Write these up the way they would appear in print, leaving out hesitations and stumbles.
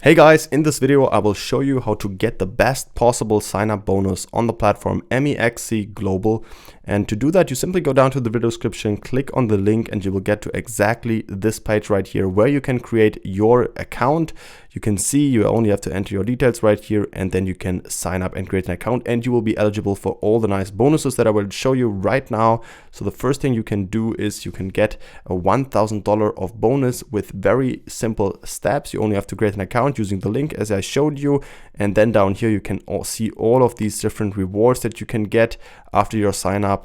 Hey guys, in this video I will show you how to get the best possible sign-up bonus on the platform MEXC Global. And to do that, you simply go down to the video description, click on the link, and you will get to exactly this page right here where you can create your account. You can see you only have to enter your details right here, and then you can sign up and create an account, and you will be eligible for all the nice bonuses that I will show you right now. So the first thing you can do is you can get a $1,000 of bonus with very simple steps. You only have to create an account using the link as I showed you, and then down here you can see all of these different rewards that you can get after your sign up.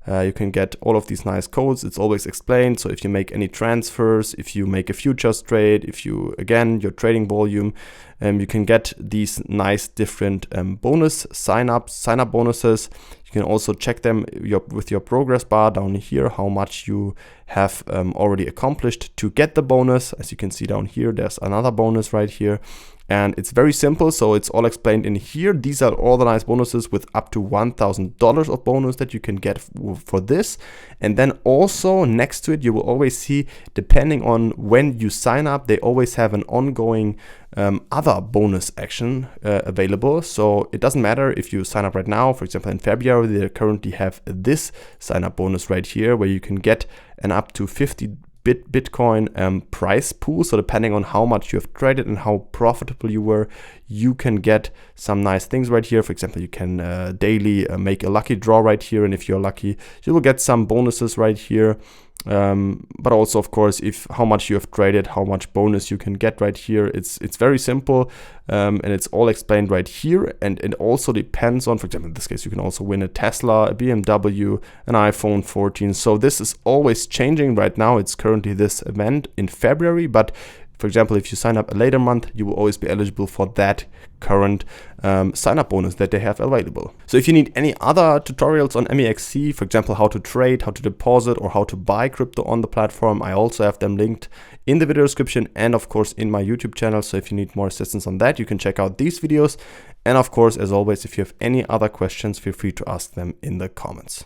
You can get all of these nice codes. It's always explained. So if you make any transfers, if you make a futures trade, if you, again, your trading volume, you can get these nice different bonus sign-up bonuses. You can also check them with your progress bar down here, how much you have already accomplished to get the bonus. As you can see down here, there's another bonus right here. And it's very simple, so it's all explained in here. These are all the nice bonuses with up to $1,000 of bonus that you can get for this. And then also next to it, you will always see, depending on when you sign up, they always have an ongoing other bonus action available. So it doesn't matter if you sign up right now. For example, in February, they currently have this sign up bonus right here where you can get an up to 50 Bitcoin price pool. So depending on how much you have traded and how profitable you were, you can get some nice things right here. For example, you can daily make a lucky draw right here, and if you're lucky, you will get some bonuses right here. But also, of course, if how much you have traded, how much bonus you can get right here. It's very simple, and it's all explained right here. And it also depends on, for example, in this case, you can also win a Tesla, a BMW, an iPhone 14. So this is always changing. Right now, it's currently this event in February, but for example, if you sign up a later month, you will always be eligible for that current sign-up bonus that they have available. So if you need any other tutorials on MEXC, for example, how to trade, how to deposit, or how to buy crypto on the platform, I also have them linked in the video description and of course in my YouTube channel. So if you need more assistance on that, you can check out these videos. And of course, as always, if you have any other questions, feel free to ask them in the comments.